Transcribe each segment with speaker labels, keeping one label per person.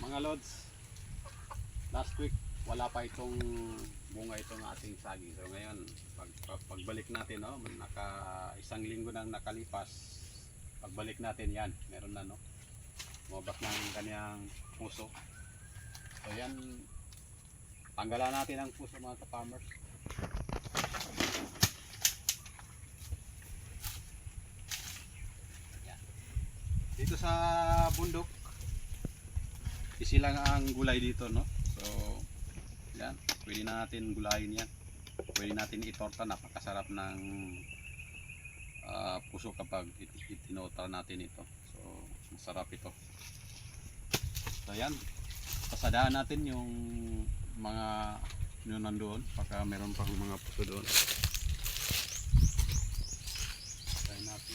Speaker 1: Mga lods, last week wala pa itong bunga itong ating saging. So ngayon, pagbalik natin, no, naka isang linggo nang nakalipas, pagbalik natin yan, meron na, no, lumabas ng kanyang puso. So yan, tanggalan natin ang puso mga ka-farmers. Dito sa bundok, isilang ang gulay dito, no. So yan, pwede na natin gulayin yan. Pwede natin itorta, napakasarap ng puso kapag itinorta natin ito. So masarap ito. So yan, pasadaan natin yung mga yun nandoon, baka meron pang mga puso doon. Pasahin natin.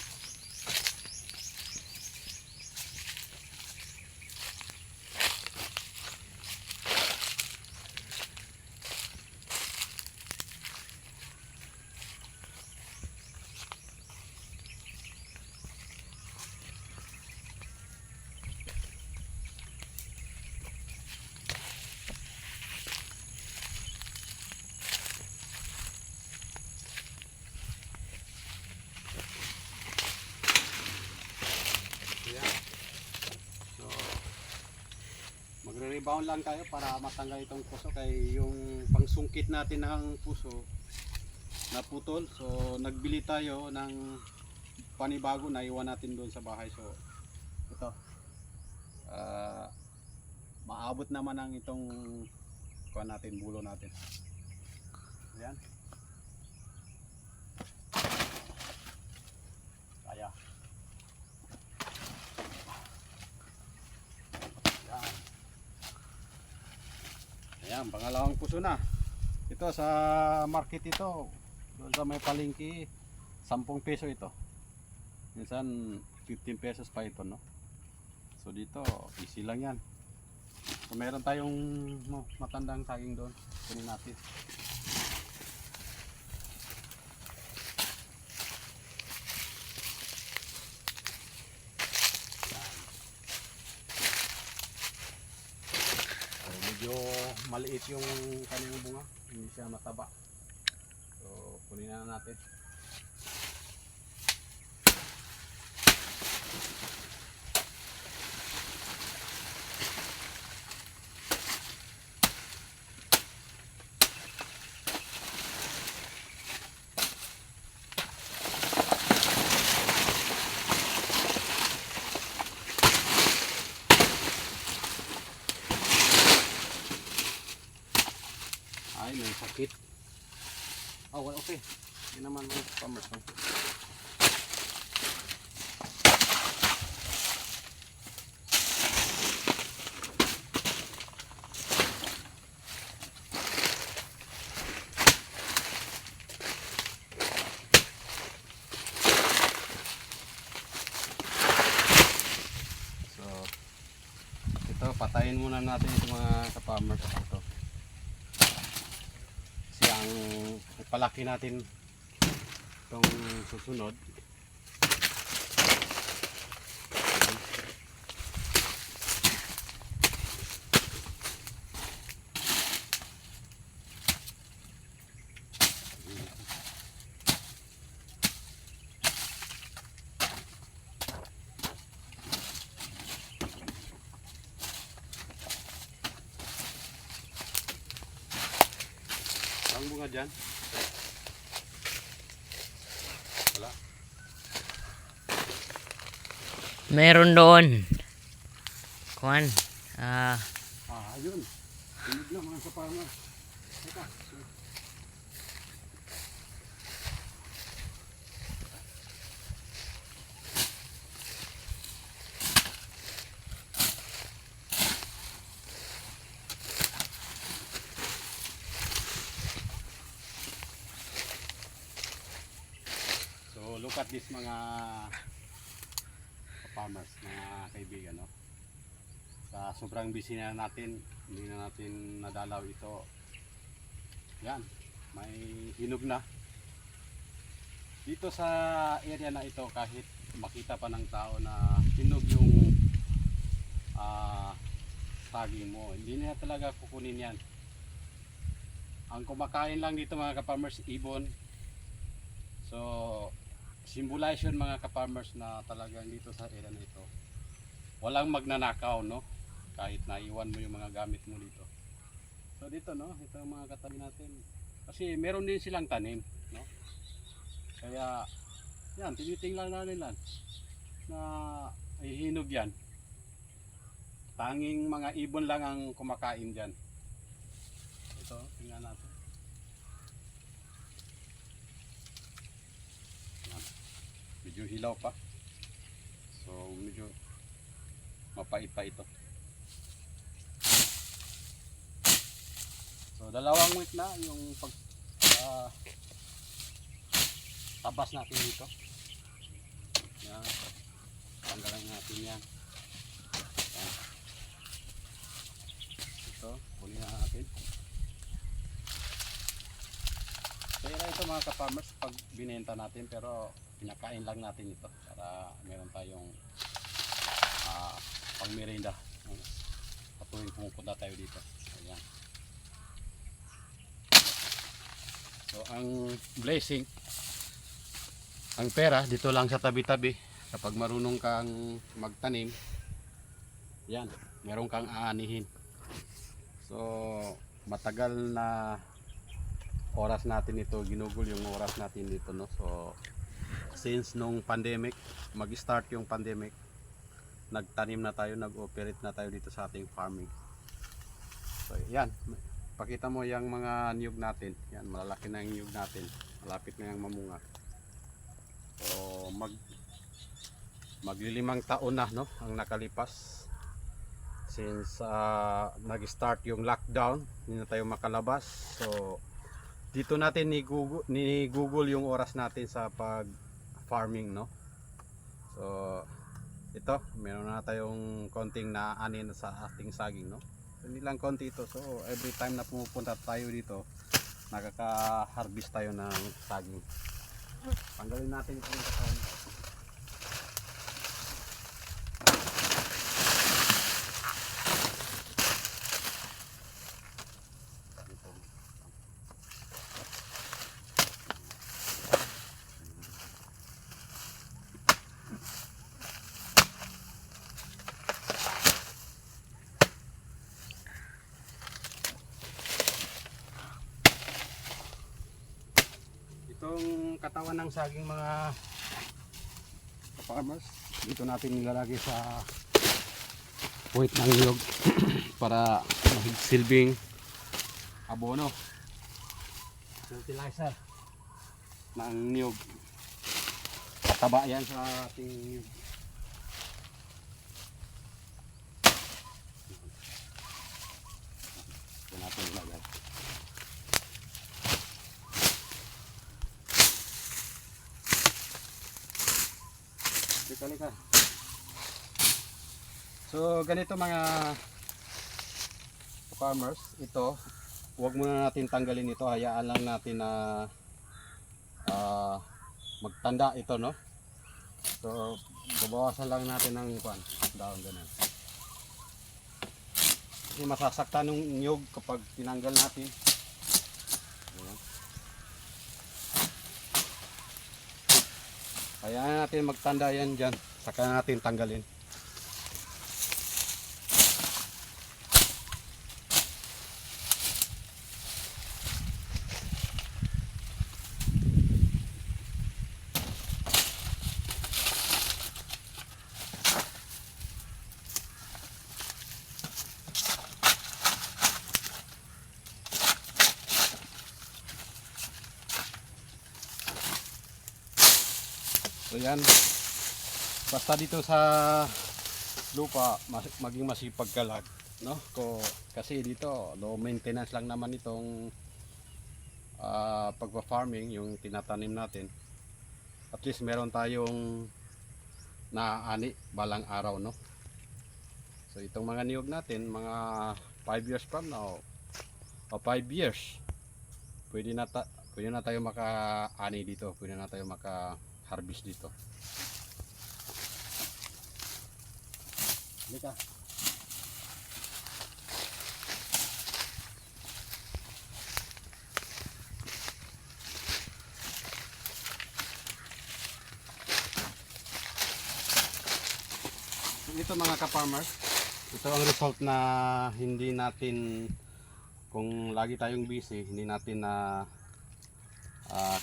Speaker 1: Magre-rebound lang tayo para matanggal itong puso, kay yung pangsungkit natin ng puso naputol. So nagbili tayo ng panibago na iwan natin doon sa bahay. So ito, maabot naman ang itong kuha natin, bulo natin. Ayan, kaya. Ayan, pangalawang puso na. Ito sa market ito, doon sa may palengke, 10 peso ito. Minsan 15 pesos pa ito, no. So dito, easy lang yan. So meron tayong matandang saging doon. Kunin natin. Medyo maliit yung kanyang bunga, hindi siya mataba. So kunin na natin. Ay, may sakit. Oh, well, okay. Hindi naman mga farmers. So, ito, patayin muna natin itong mga ka-farmers. Ito. Ang ipalaki natin itong susunod. Ang bunga dyan? Wala.
Speaker 2: Meron doon. Kuan.
Speaker 1: Ayun. Tinig lang mga ka-farmers. Teka. Look at this mga farmers, mga kaibigan, no? Sa sobrang busy na natin, hindi na natin nadalaw ito. Yan, may hinog na. Dito sa area na ito, kahit makita pa ng tao na hinog yung saging mo. Hindi nila talaga kukunin yan. Ang kumakain lang dito mga ka-farmers, ibon. So, symbolization mga ka-farmers na talagang dito sa area na ito, walang magnanakaw, no? Kahit naiwan mo yung mga gamit mo dito. So dito, no, ito ang mga katabi natin. Kasi meron din silang tanim, no? Kaya yan, tinitingnan na nila na hihinog yan. Tanging mga ibon lang ang kumakain dyan. Ito, tingnan natin. Yan. Medyo hilaw pa. So medyo mapait pa ito. So dalawang week na yung pag tabas natin dito. Yan. Tanggalan natin yan. Yan. Ito, kunin na natin. Kaya ito mga ka-farmers pag binenta natin, pero pinakain lang natin ito para meron tayong pang merienda patuwing pumupunta tayo dito. Ayan. So ang blessing, ang pera dito lang sa tabi-tabi. Kapag marunong kang magtanim, yan, meron kang aanihin. So matagal na oras natin ito, ginugol yung oras natin dito, no? So since nung pandemic, mag-start yung pandemic, nagtanim na tayo, nag-operate na tayo dito sa ating farming. So yan, pakita mo yung mga niyog natin. Yan, malalaki na yung niyog natin, malapit na yung mamunga. So maglilimang taon na, no, ang nakalipas since nag-start yung lockdown, hindi na tayo makalabas. So dito natin ni Google yung oras natin sa pag farming, no? So ito, meron na tayong konting naanin sa ating saging, no? Hindi lang konti ito. So every time na pumupunta tayo dito, nakaka-harvest tayo ng saging. Tanggalin natin itong kasama. Itong katawan ng saging mga farmers, dito natin nilalagay sa puwit ng niyog para silbing abono, fertilizer ng niyog. Pataba yan sa ating niyog. Ito natin nilagay. Lika. So ganito mga farmers, ito huwag muna natin tanggalin ito, hayaan lang natin na magtanda ito, no? So babawasan lang natin ng daon ganun. Kasi masasaktan ng niyog kapag tinanggal natin. Ayan. Hayaan natin magtanda yan dyan, saka natin tanggalin. So yan, basta dito sa lupa maging masipag ka lang, no? Kasi dito low maintenance lang naman itong pagpa-farming, yung tinatanim natin. At least meron tayong naaani balang araw, no? So itong mga niyog natin, mga 5 years from now o 5 years, pwede na tayo maka-ani dito, pwede na tayo maka-harvest dito. Lika. ito mga ka-farmers, ito ang result na hindi natin, kung lagi tayong busy, hindi natin na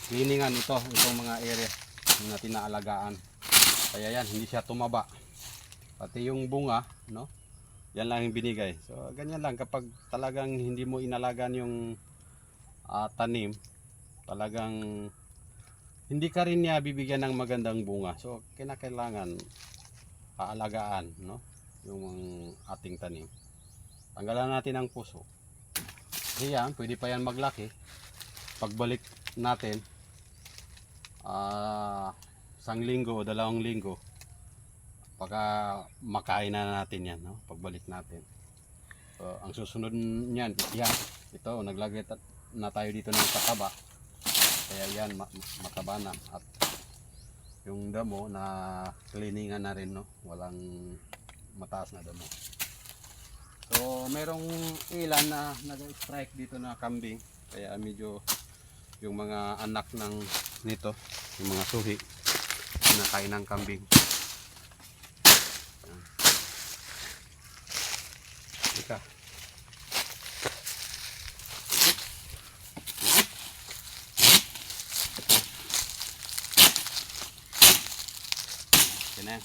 Speaker 1: cleaningan itong mga area, hindi natin naalagaan. Kaya yan, hindi siya tumaba. Pati yung bunga, no? Yan lang yung binigay. So ganyan lang, kapag talagang hindi mo inalagan yung tanim, talagang hindi ka rin niya bibigyan ng magandang bunga. So kinakailangan aalagaan, no? Yung ating tanim. Tanggalan natin ang puso. Kasi yan, pwede pa yan maglaki. Pagbalik natin, 1 linggo o 2 linggo, baka makain na natin yan, no? Pagbalik natin. So, ang susunod niyan, yan. Ito, naglagay na tayo dito ng pataba. Kaya yan, mataba na. At yung damo na cleaningan na rin, no? Walang mataas na damo. So, merong ilan na nag-strike dito na kambing. Kaya medyo yung mga anak nito, yung mga suhi, kinakain ng kambing. Ika. Yan na.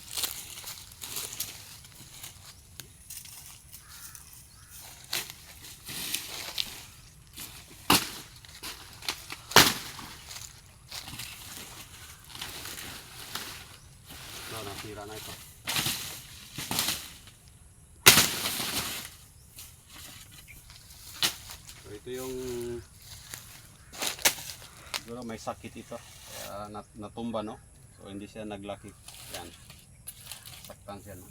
Speaker 1: No, nasira na ito. So ito yung siguro may sakit ito. Kaya natumba, no? So hindi siya naglaki. Yan. Saktan siya, no?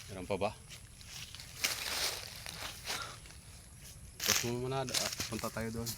Speaker 1: Meron pa ba? Tapos muna, punta tayo doon.